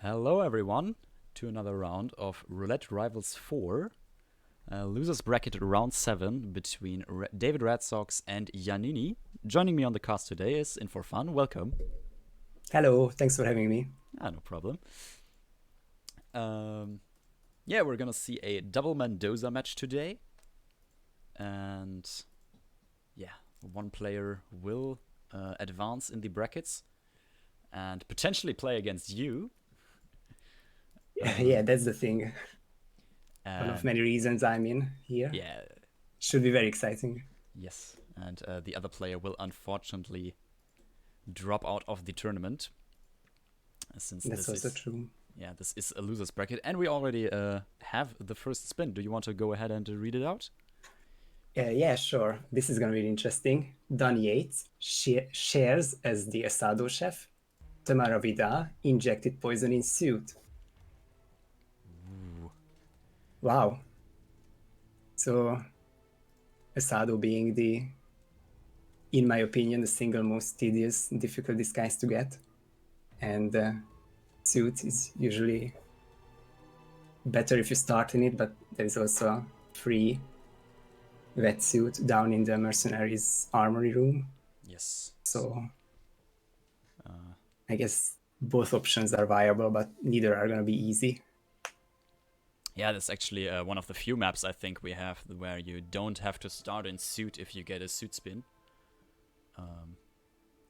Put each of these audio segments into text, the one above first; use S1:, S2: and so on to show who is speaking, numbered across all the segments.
S1: Hello everyone to another round of Roulette Rivals 4. Losers bracket round 7 between David Redsox and Yannini. Joining me on the cast today is In4Fun. Welcome.
S2: Hello, thanks for having me.
S1: No problem. We're gonna see a double Mendoza match today. And yeah, one player will advance in the brackets and potentially play against you.
S2: Yeah, that's the thing. One of
S1: And
S2: many reasons I'm in here.
S1: yeah,
S2: Should be very exciting.
S1: yes. And the other player will unfortunately drop out of the tournament since
S2: That's
S1: this
S2: also
S1: is
S2: true.
S1: this is a losers bracket, and we already have the first spin. Do you want to go ahead and read it out?
S2: Yeah, sure. This is going to be interesting. Don Yates shares as the Asado chef. Tamara Vidal injected poison in suit.
S1: Ooh.
S2: Wow. So Asado being in my opinion, the single most tedious, difficult disguise to get. And suit is usually better if you start in it, but there is also a free wetsuit down in the mercenaries armory room.
S1: Yes.
S2: So
S1: Uh,
S2: I guess both options are viable, but neither are going to be easy.
S1: yeah, that's actually one of the few maps I think we have where you don't have to start in suit if you get a suit spin.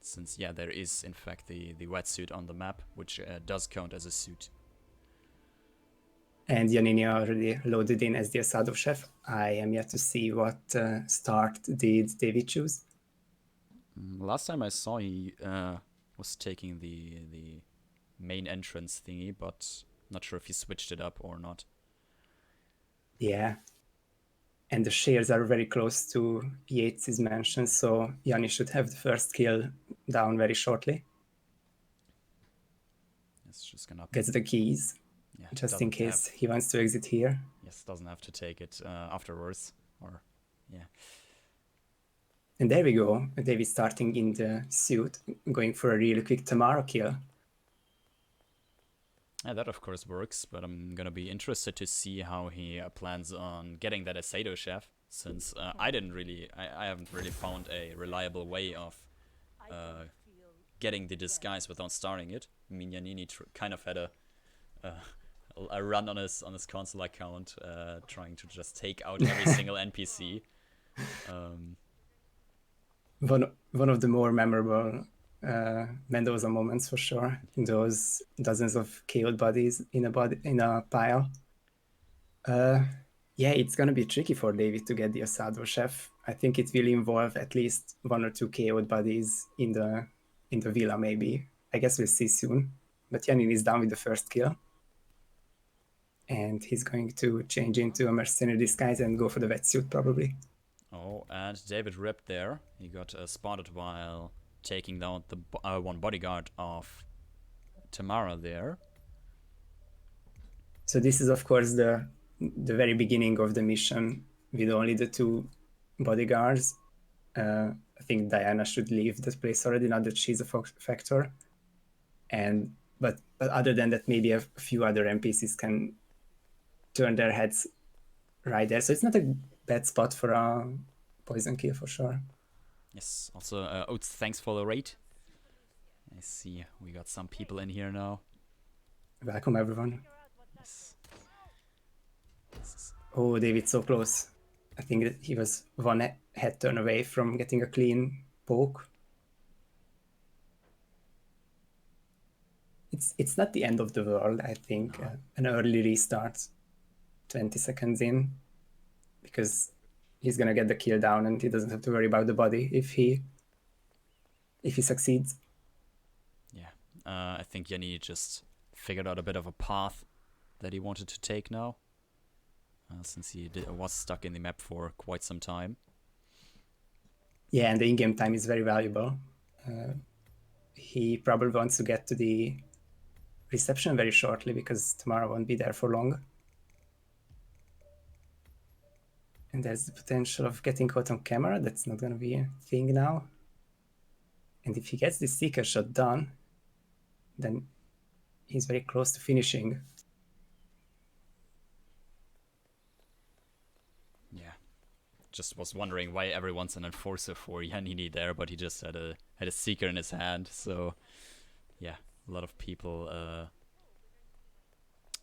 S1: Since there is in fact the wetsuit on the map, which does count as a suit.
S2: And Yannini already loaded in as the Asado chef. I am yet to see what start did David choose.
S1: Last time I saw he was taking the main entrance thingy, but not sure if he switched it up or not.
S2: Yeah. And the shares are very close to Yates' mansion, so Yanni should have the first kill down very shortly.
S1: It's just gonna
S2: Gets the keys, just in
S1: doesn't have
S2: case he wants to exit here.
S1: doesn't have to take it afterwards, or yeah.
S2: And there we go. David starting in the suit, going for a really quick Tamara kill.
S1: Yeah, that of course works, but I'm gonna be interested to see how he plans on getting that Asado chef, since I haven't really found a reliable way of getting the disguise without starting it. I mean, Yannini kind of had uh, a run on his console account, trying to just take out every single NPC.
S2: One of the more memorable Mendoza moments for sure. Those dozens of killed bodies in a pile. Yeah, it's gonna be tricky for David to get the Asado chef. I think it will involve at least one or two KO'd bodies in the villa, maybe. I guess we'll see soon. But Yanin is down with the first kill. And he's going to change into a mercenary disguise and go for the wetsuit, probably.
S1: Oh, and David ripped there. He got spotted while taking down the one bodyguard of Tamara there.
S2: So this is, of course, the very beginning of the mission with only the two bodyguards. I think Diana should leave this place already, now that she's a factor. And but other than that, maybe a few other NPCs can turn their heads right there. So it's not a bad spot for a poison kill for sure.
S1: Yes. Also, Oats, thanks for the raid. I see we got some people in here now.
S2: Welcome everyone.
S1: Yes.
S2: Oh, David, so close. I think that he was one head turn away from getting a clean poke. It's not the end of the world, I think.
S1: No.
S2: An early restart, 20 seconds in, because he's gonna get the kill down and he doesn't have to worry about the body if he succeeds.
S1: Yeah. I think Yannini just figured out a bit of a path that he wanted to take now, since he was stuck in the map for quite some time.
S2: Yeah, and the in-game time is very valuable. He probably wants to get to the reception very shortly because tomorrow won't be there for long. And there's the potential of getting caught on camera. That's not going to be a thing now. And if he gets this seeker shot done, then he's very close to finishing.
S1: Yeah. Just was wondering why everyone's an enforcer for Yannini there, but he just had a seeker in his hand. So yeah, a lot of people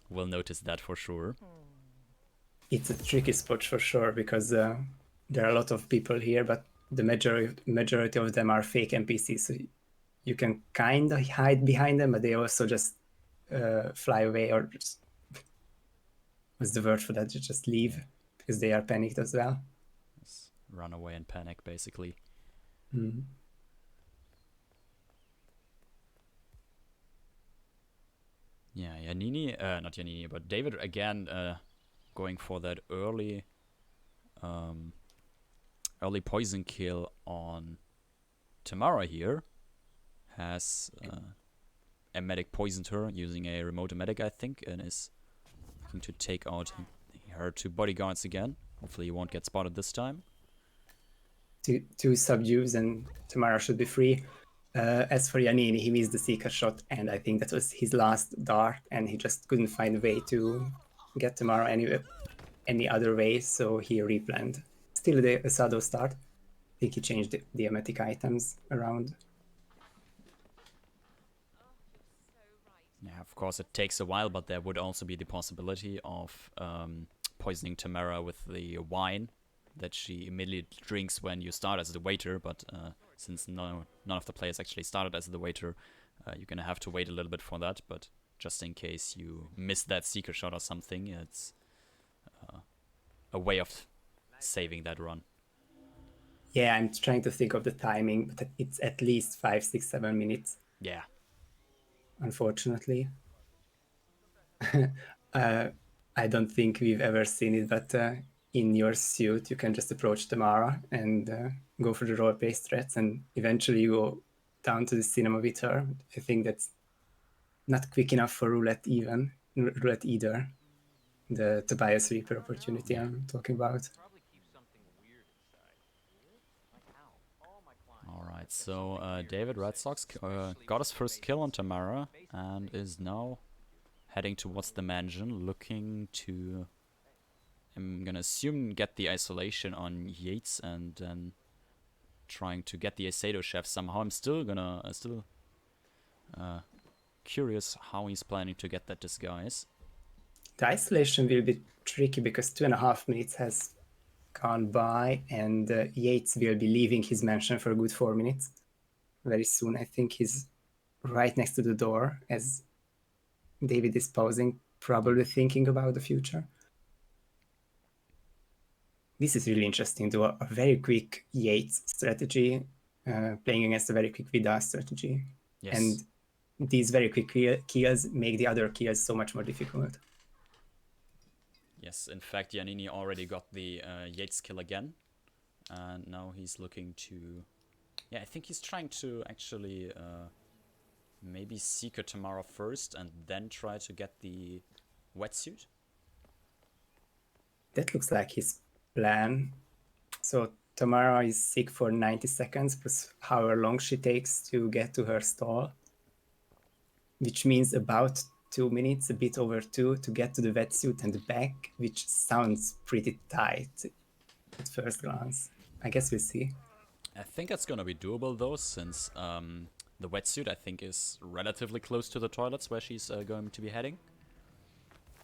S1: will notice that for sure.
S2: It's a tricky spot for sure, because there are a lot of people here, but the majority of them are fake NPCs. So you can kind of hide behind them, but they also just fly away, or just, what's the word for that? You just leave, because they are panicked as well.
S1: Just run away and panic, basically.
S2: Mm.
S1: Yeah, Yannini, not Yannini, but David again going for that early poison kill on Tamara here. Has a medic poisoned her using a remote medic, I think, and is looking to take out her two bodyguards again. Hopefully he won't get spotted this time.
S2: Two subdues and Tamara should be free. As for Yannini, he missed the seeker shot, and I think that was his last dart, and he just couldn't find a way to get Tamara any other way, so he replanned. Still the Asado start. I think he changed the emetic items around.
S1: Yeah, of course it takes a while, but there would also be the possibility of poisoning Tamara with the wine that she immediately drinks when you start as the waiter, but since none of the players actually started as the waiter, you're gonna have to wait a little bit for that, but just in case you miss that seeker shot or something, it's a way of saving that run.
S2: Yeah, I'm trying to think of the timing, but it's at least 5, 6, 7 minutes.
S1: Yeah.
S2: Unfortunately. I don't think we've ever seen it, but in your suit, you can just approach Tamara and go for the role-based threats, and eventually you go down to the cinema with her. I think that's not quick enough for Roulette either. The Tobias Reaper opportunity I'm talking about.
S1: Alright, so David Red Sox got his first kill on Tamara and is now heading towards the mansion, looking to, I'm gonna assume, get the isolation on Yates and then trying to get the Asado chef somehow. I'm still curious how he's planning to get that disguise.
S2: The isolation will be tricky because 2.5 minutes has gone by, and Yates will be leaving his mansion for a good 4 minutes very soon. I think he's right next to the door as David is pausing, probably thinking about the future. This is really interesting, though. A very quick Yates strategy playing against a very quick Vida strategy.
S1: Yes.
S2: And these very quick kills make the other kills so much more difficult.
S1: Yes, in fact, Yannini already got the Yates kill again. And now he's looking to... Yeah, I think he's trying to actually maybe seek a Tamara first and then try to get the wetsuit.
S2: That looks like his plan. So Tamara is sick for 90 seconds, plus however long she takes to get to her stall, which means about 2 minutes, a bit over 2, to get to the wetsuit and back, which sounds pretty tight at first glance. I guess we'll see.
S1: I think it's gonna be doable though, since the wetsuit I think is relatively close to the toilets where she's going to be heading.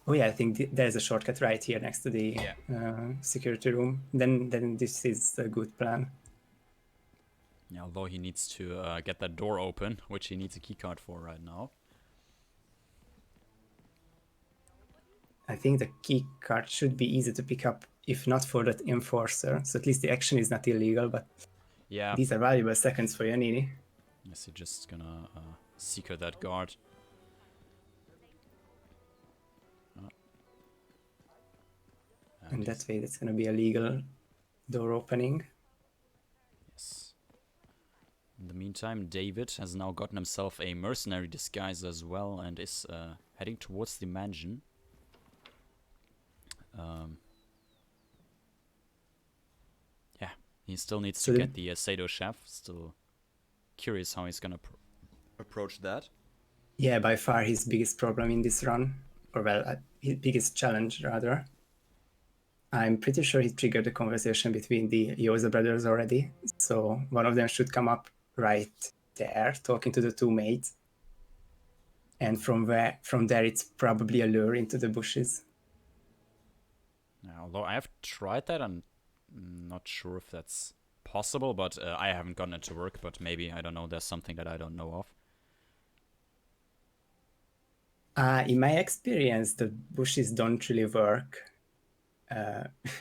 S2: Oh yeah, I think there's a shortcut right here next to the security room. Then this is a good plan.
S1: Yeah, although he needs to get that door open, which he needs a keycard for right now.
S2: I think the key card should be easy to pick up, if not for that enforcer. So at least the action is not illegal, but
S1: yeah,
S2: these are valuable seconds for Yannini.
S1: Yes, he's just gonna secret that guard.
S2: And that way, that's going to be a legal door opening.
S1: Yes. In the meantime, David has now gotten himself a mercenary disguise as well and is heading towards the mansion. Yeah, he still needs to get the Asado chef. Still curious how he's gonna approach that.
S2: Yeah, by far his biggest problem in this run, or well, his biggest challenge rather. I'm pretty sure he triggered a conversation between the Yoza brothers already, so one of them should come up right there, talking to the two mates, and from there it's probably a lure into the bushes.
S1: Although I have tried that, I'm not sure if that's possible, but I haven't gotten it to work, but maybe, I don't know, there's something that I don't know of.
S2: In my experience, the bushes don't really work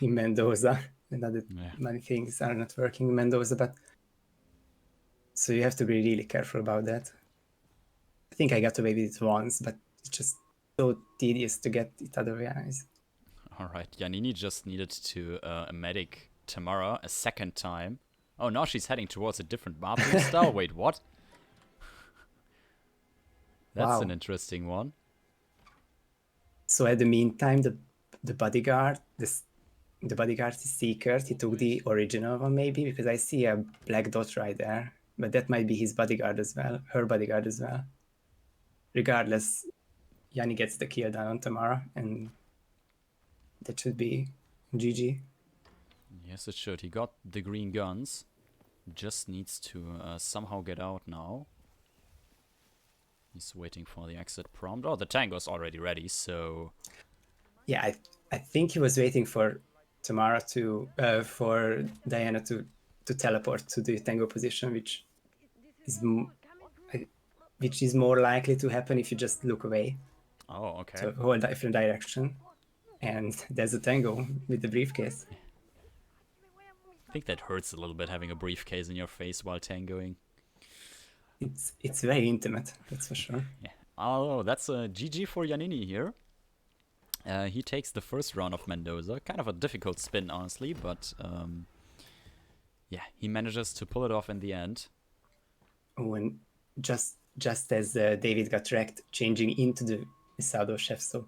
S2: in Mendoza. And many things are not working in Mendoza, but so you have to be really careful about that. I think I got away with it once, but it's just so tedious to get it otherwise.
S1: Alright, Yannini just needed to medic Tamara a second time. Oh, now she's heading towards a different bathroom style? Wait, what? That's an interesting one.
S2: So at the meantime, the bodyguard, the bodyguard is secret. He took the original one maybe, because I see a black dot right there. But that might be his bodyguard as well, her bodyguard as well. Regardless, Yanni gets the kill down on Tamara, and that should be GG.
S1: Yes, it should. He got the green guns. Just needs to somehow get out now. He's waiting for the exit prompt. Oh, the tango's already ready, so...
S2: Yeah, I think he was waiting for Tamara to... for Diana to teleport to the tango position, which is more likely to happen if you just look away.
S1: Oh, okay.
S2: To a whole different direction. And there's a tango with the briefcase.
S1: I think that hurts a little bit, having a briefcase in your face while tangoing.
S2: It's very intimate, that's for sure.
S1: Yeah. Oh, that's a GG for Yannini here. He takes the first round of Mendoza. Kind of a difficult spin, honestly, but yeah, he manages to pull it off in the end.
S2: Oh, and just as David got wrecked, changing into the Misado chef, so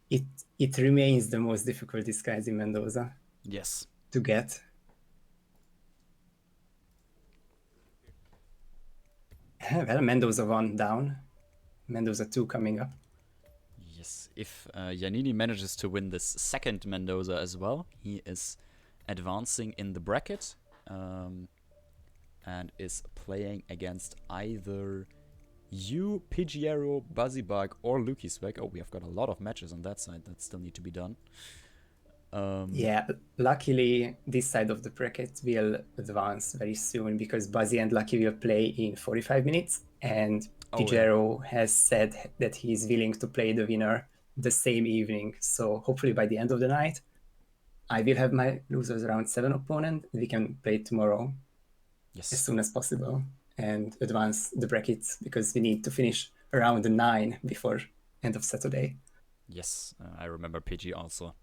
S2: it remains the most difficult disguise in Mendoza.
S1: Yes.
S2: To get. Well, Mendoza 1 down. Mendoza 2 coming up.
S1: Yes, if Yannini manages to win this second Mendoza as well, he is advancing in the bracket and is playing against either you, Pidgearro, Buzzybug, or Lukiswag. Oh, we have got a lot of matches on that side that still need to be done.
S2: Yeah, luckily this side of the bracket will advance very soon because Buzzy and Lucky will play in 45 minutes, and Pidgearro has said that he's willing to play the winner the same evening. So hopefully by the end of the night, I will have my losers round 7 opponent. We can play tomorrow as soon as possible and advance the brackets because we need to finish around 9 before end of Saturday.
S1: Yes, I remember PG also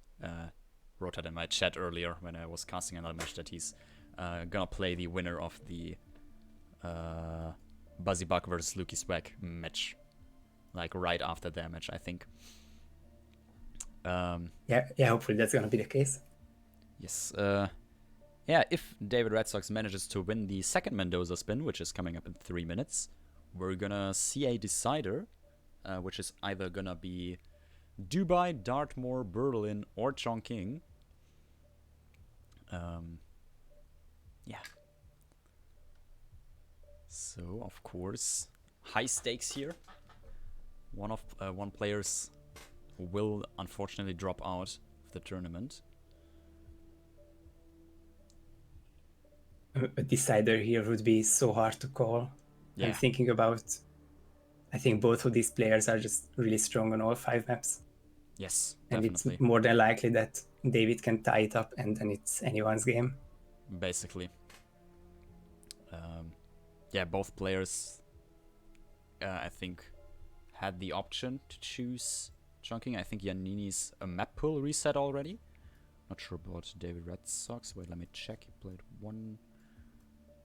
S1: wrote that in my chat earlier when I was casting another match that he's gonna play the winner of the Buzzybug versus Lukiswag match, like right after their match, I think.
S2: Yeah, hopefully that's gonna be the case.
S1: Yes. Yeah, if David Red Sox manages to win the second Mendoza spin, which is coming up in 3 minutes, we're gonna see a decider, which is either gonna be Dubai, Dartmoor, Berlin, or Chongqing. Yeah. So, of course, high stakes here. One players will unfortunately drop out of the tournament.
S2: A decider here would be so hard to call. Yeah. I'm thinking about... I think both of these players are just really strong on all 5 maps.
S1: Yes,
S2: and
S1: definitely.
S2: It's more than likely that David can tie it up and then it's anyone's game.
S1: Basically. Yeah, both players, I think, had the option to choose Chongqing. I think Yannini's a map pool reset already. Not sure about David Red Sox. Wait, let me check. He played one...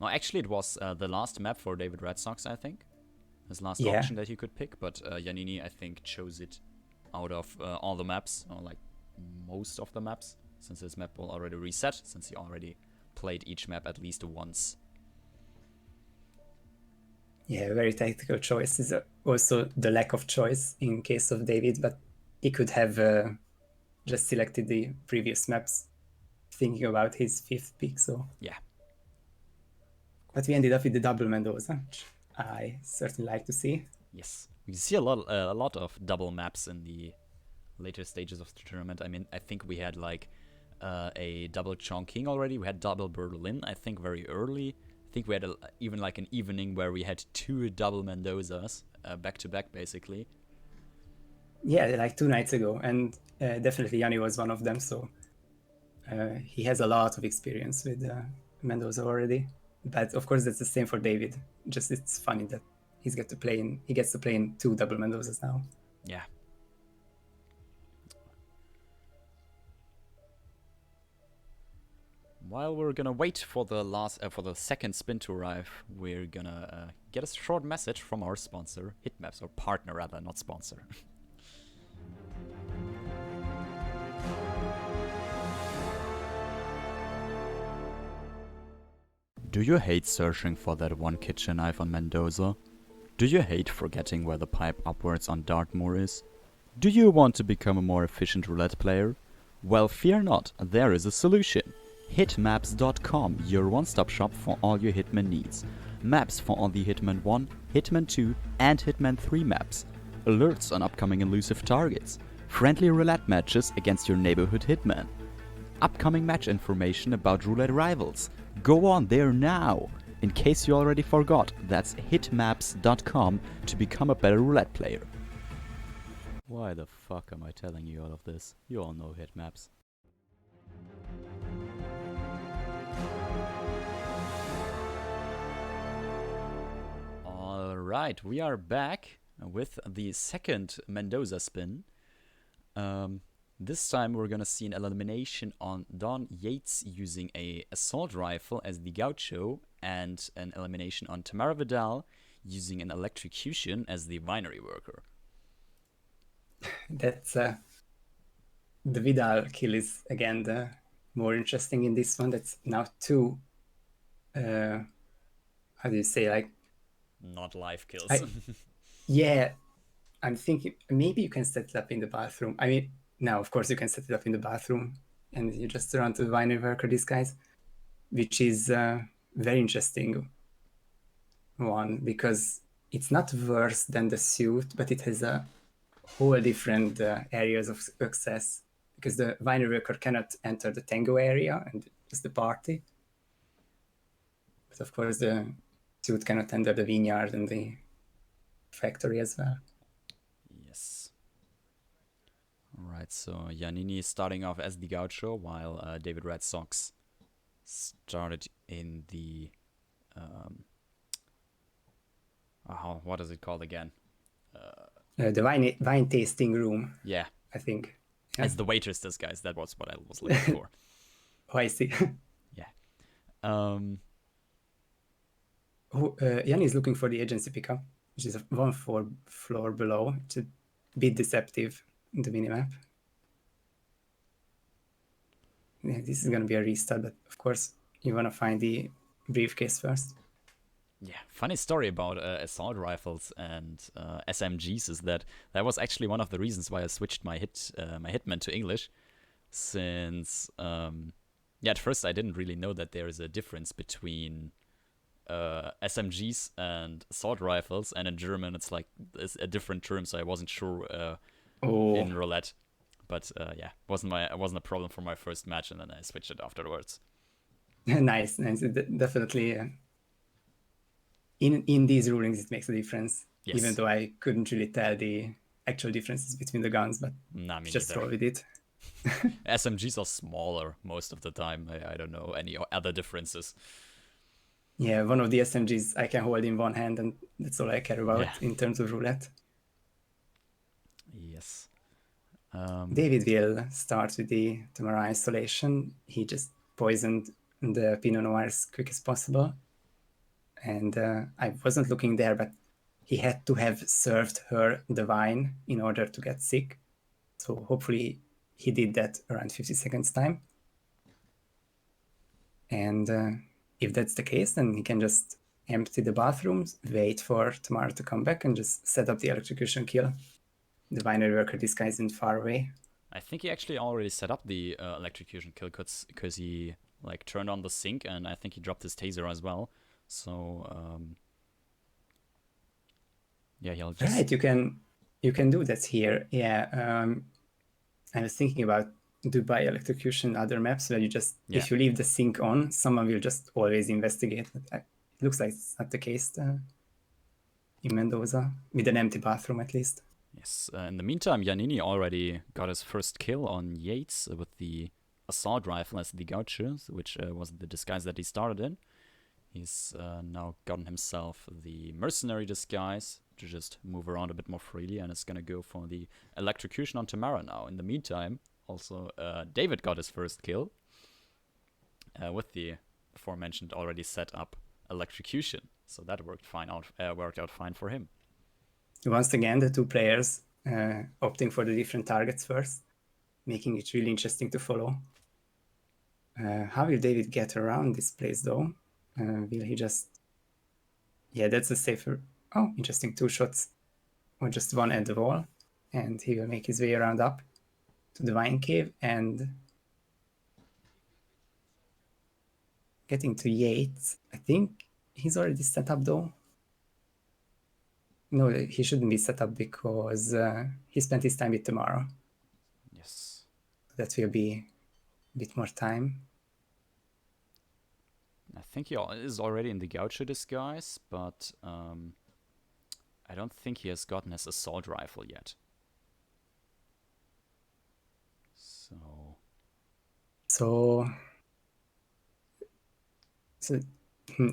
S1: No, actually it was the last map for David Red Sox, I think. His last option that he could pick, but Yannini, I think, chose it out of all the maps, or like most of the maps, since his map will already reset, since he already played each map at least once.
S2: Yeah, very tactical choice is also the lack of choice in case of David, but he could have just selected the previous maps thinking about his fifth pick. So
S1: Yeah.
S2: but we ended up with the double Mendoza, which I certainly like to see.
S1: Yes. We see a lot of double maps in the later stages of the tournament. I mean, I think we had like a double Chongqing already. We had double Berlin, I think, very early. I think we had even like an evening where we had 2 double Mendozas back to back, basically.
S2: Yeah, like 2 nights ago, and definitely Yanni was one of them. So he has a lot of experience with Mendoza already. But of course, that's the same for David. Just it's funny that he gets to play in 2 double Mendozas now.
S1: Yeah. While we're gonna wait for the second spin to arrive, we're gonna get a short message from our sponsor, Hitmaps, or partner rather, not sponsor. Do you hate searching for that one kitchen knife on Mendoza? Do you hate forgetting where the pipe upwards on Dartmoor is? Do you want to become a more efficient roulette player? Well, fear not, there is a solution. Hitmaps.com, your one-stop shop for all your Hitman needs. Maps for all the Hitman 1, Hitman 2 and Hitman 3 maps. Alerts on upcoming elusive targets. Friendly roulette matches against your neighborhood Hitman. Upcoming match information about Roulette Rivals. Go on there now! In case you already forgot, that's hitmaps.com to become a better roulette player. Why the fuck am I telling you all of this? You all know Hitmaps. Alright, we are back with the second Mendoza spin. This time we're gonna see an elimination on Don Yates using a assault rifle as the Gaucho, and an elimination on Tamara Vidal using an electrocution as the winery worker.
S2: That's the Vidal kill is again the more interesting in this one. That's now 2 how do you say, like,
S1: not live kills.
S2: Yeah, I'm thinking maybe you can set it up in the bathroom. I mean, now of course you can set it up in the bathroom and you just run to the winery worker disguise, which is very interesting one because it's not worse than the suit, but it has a whole different areas of success because the winery worker cannot enter the tango area and just the party. But of course the suit cannot enter the vineyard and the factory as well.
S1: Yes. Alright, so Yannini is starting off as the Gaucho, while David Red Sox started in the what is it called again?
S2: The wine tasting room.
S1: Yeah,
S2: I think.
S1: Yeah. As the waitress disguise. That was what I was looking for.
S2: Oh, I see.
S1: Yeah.
S2: Yanni is looking for the agency pickup, which is 1 floor below. It's a bit deceptive in the minimap. Yeah, this is going to be a restart, but of course you want to find the briefcase first.
S1: Yeah, funny story about assault rifles and SMGs is that was actually one of the reasons why I switched my Hitman to English, since at first I didn't really know that there is a difference between SMGs and assault rifles, and in German it's a different term, so I wasn't sure in roulette. But wasn't a problem for my first match, and then I switched it afterwards.
S2: Nice. Definitely. In these rulings, it makes a difference. Yes. Even though I couldn't really tell the actual differences between the guns, but just roll with it.
S1: SMGs are smaller most of the time. I don't know any other differences.
S2: Yeah, one of the SMGs I can hold in one hand, and that's all I care about in terms of roulette.
S1: Yes.
S2: David will start with the Tamara isolation. He just poisoned the Pinot Noir as quick as possible. And I wasn't looking there, but he had to have served her the wine in order to get sick. So hopefully he did that around 50 seconds time. And if that's the case, then he can just empty the bathrooms, wait for Tamara to come back, and just set up the electrocution kill. The binary worker disguise isn't far away.
S1: I think he actually already set up the electrocution kill because he like turned on the sink, and I think he dropped his taser as well. So yeah, he'll just
S2: Right, you can do that here. Yeah, I was thinking about Dubai electrocution, other maps where you just if you leave the sink on, someone will just always investigate. But it looks like it's not the case in Mendoza with an empty bathroom at least.
S1: Yes. In the meantime, Yannini already got his first kill on Yates with the assault rifle as the Gaucho, which was the disguise that he started in. He's now gotten himself the mercenary disguise to just move around a bit more freely, and is gonna go for the electrocution on Tamara now. In the meantime, also David got his first kill with the aforementioned already set up electrocution. So that worked out fine for him.
S2: Once again, the two players opting for the different targets first, making it really interesting to follow. How will David get around this place though? Will he just... Yeah, that's a safer... Oh, interesting. 2 shots or just one at the wall. And he will make his way around up to the wine cave and getting to Yates. I think he's already set up though. No, he shouldn't be set up because he spent his time with Tamara.
S1: Yes.
S2: That will be a bit more time.
S1: I think he is already in the Gaucho disguise, but I don't think he has gotten his assault rifle yet.
S2: So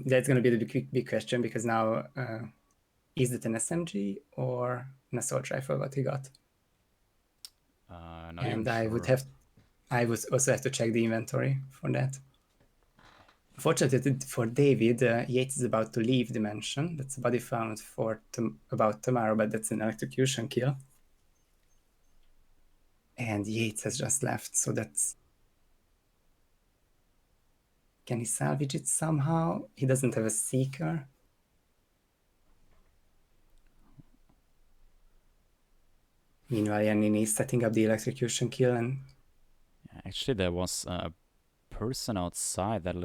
S2: that's going to be the big question, because now is it an SMG or an assault rifle what he got? And I would also have to check the inventory for that. Fortunately for David, Yates is about to leave the mansion. That's a body found about tomorrow, but that's an electrocution kill. And Yates has just left, so that's... Can he salvage it somehow? He doesn't have a seeker. Meanwhile, Yannini is setting up the electrocution kill, and...
S1: Actually, there was a person outside that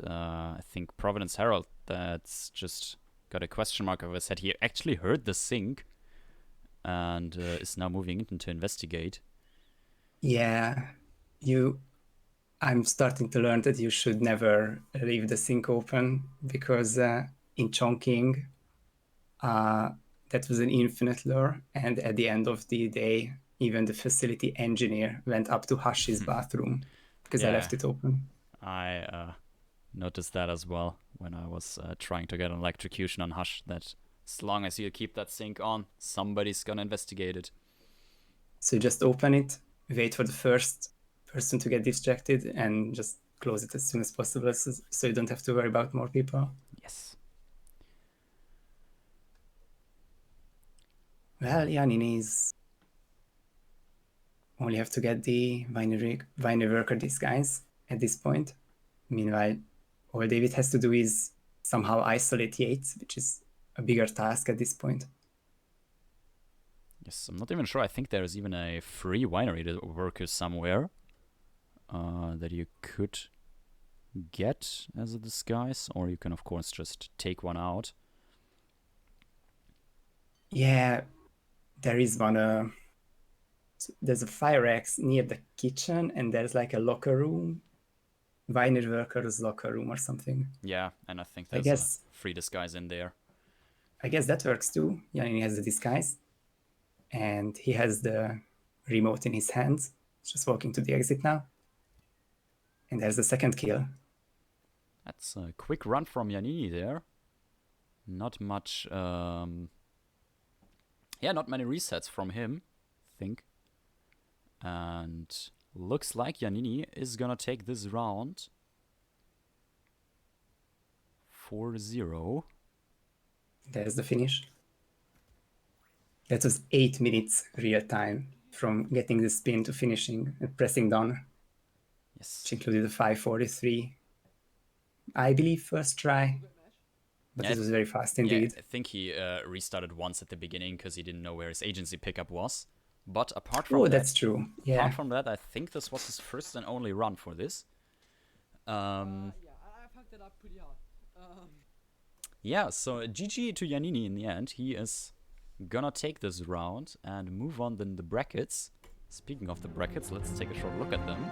S1: I think Providence Herald that's just got a question mark over his head. He actually heard the sink and is now moving in to investigate.
S2: Yeah, I'm starting to learn that you should never leave the sink open, because in Chongqing, that was an infinite lure, and at the end of the day, even the facility engineer went up to Hashi's bathroom because I left it open.
S1: I noticed that as well when I was trying to get an electrocution on Hush, that as long as you keep that sink on, somebody's gonna investigate it.
S2: So you just open it, wait for the first person to get distracted, and just close it as soon as possible, so you don't have to worry about more people.
S1: Yes.
S2: Well, Yannini's only have to get the binary worker disguise at this point. Meanwhile, all David has to do is somehow isolate Yates, which is a bigger task at this point.
S1: Yes, I'm not even sure. I think there's even a free winery worker somewhere that you could get as a disguise, or you can, of course, just take one out.
S2: Yeah, there is one. There's a fire axe near the kitchen, and there's like a locker room, winery worker's locker room or something.
S1: Yeah, and I think there's a free disguise in there.
S2: I guess that works too. Yannini has the disguise, and he has the remote in his hands. He's just walking to the exit now. And there's the second kill.
S1: That's a quick run from Yannini there. Not much... yeah, not many resets from him, I think. And looks like Yannini is gonna take this round 4-0.
S2: There's the finish. That was 8 minutes real time from getting the spin to finishing and pressing done.
S1: Yes.
S2: Which included a 5:43. I believe first try. but
S1: Yeah,
S2: this was very fast
S1: Yeah,
S2: indeed.
S1: I think he restarted once at the beginning because he didn't know where his agency pickup was. But
S2: Oh, that's true. Yeah.
S1: apart from that, I think this was his first and only run for this.
S3: Yeah, I fucked it up pretty hard.
S1: Yeah, so GG to Yannini in the end. He is gonna take this round and move on in the brackets. Speaking of the brackets, let's take a short look at them.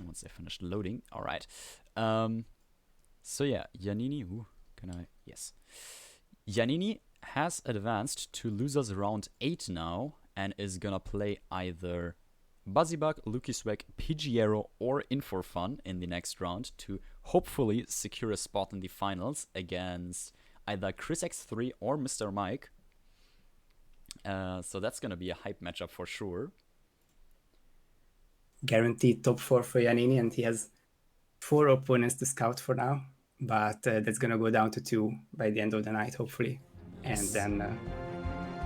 S1: Once they finished loading. All right. So yeah, Yannini. Yes. Yannini has advanced to losers round 8 now and is gonna play either Buzzybug, Lukiswag, Pidgeotto, or In4Fun in the next round to hopefully secure a spot in the finals against either Chris X3 or Mr. Mike. So that's gonna be a hype matchup for sure.
S2: Guaranteed top 4 for Yannini, and he has 4 opponents to scout for now. But that's gonna go down to 2 by the end of the night, hopefully.
S1: Yes.
S2: And then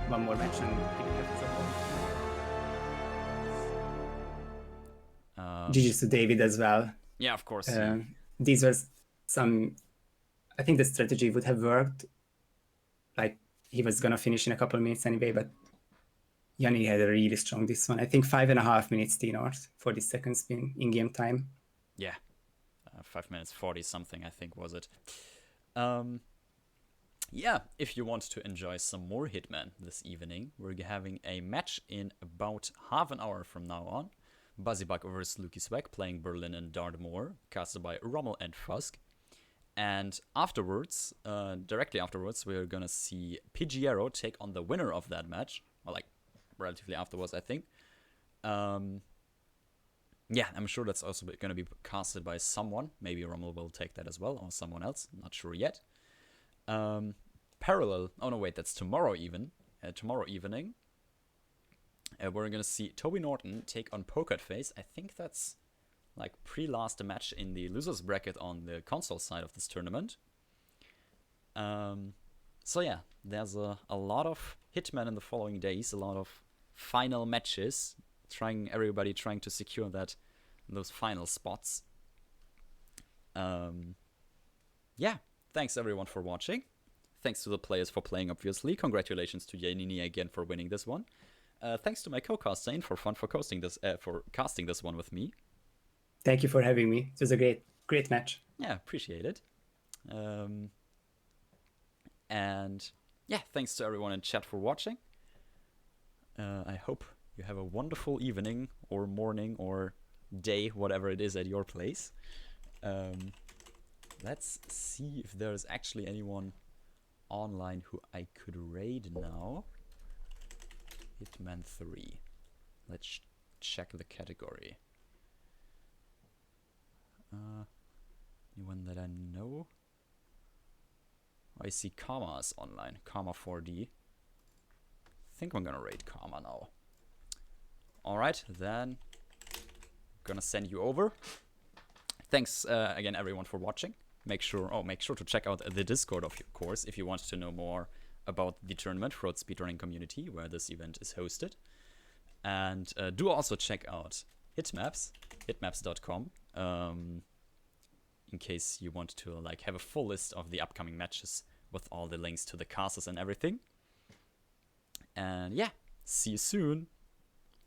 S2: one more match and he will have his opponent. GG's to David as well.
S1: Yeah, of course.
S2: These were some. I think the strategy would have worked. Like he was gonna finish in a couple of minutes anyway, but Yanni had a really strong this one. I think 5.5 minutes T-North for the second spin in game time.
S1: Yeah. 5 minutes 40 something, I think, was it. Yeah, if you want to enjoy some more Hitman this evening, we're having a match in about half an hour from now on. Buzzybug vs. Lukiswag playing Berlin and Dartmoor, casted by Rommel and Fusk. And afterwards, directly afterwards, we're gonna see Pidgeotto take on the winner of that match. Or like, relatively afterwards, I think. Yeah, I'm sure that's also going to be casted by someone. Maybe Rommel will take that as well, or someone else. Not sure yet. Parallel. Oh no, wait, that's tomorrow even. Tomorrow evening, we're going to see Toby Norton take on Pokerface. I think that's like pre-last match in the losers bracket on the console side of this tournament. So yeah, there's a lot of Hitman in the following days. A lot of final matches. Everybody trying to secure those final spots. Yeah, thanks everyone for watching. Thanks to the players for playing, obviously. Congratulations to Yannini again for winning this one. Thanks to my co-caster In4Fun for casting this one with me.
S2: Thank you for having me. It was a great match.
S1: Yeah, appreciate it. And yeah, thanks to everyone in chat for watching. I hope you have a wonderful evening or morning or day, whatever it is at your place. Let's see if there's actually anyone online who I could raid now. Hitman 3. Let's check the category. Anyone that I know? I see Karma is online. Karma 4D. I think I'm gonna raid Karma now. Alright, then I'm gonna send you over. Thanks again everyone for watching. Make sure to check out the Discord, of course, if you want to know more about the tournament, Road Speedrunning Community, where this event is hosted. And do also check out Hitmaps, hitmaps.com, in case you want to like have a full list of the upcoming matches with all the links to the casters and everything. And yeah, see you soon.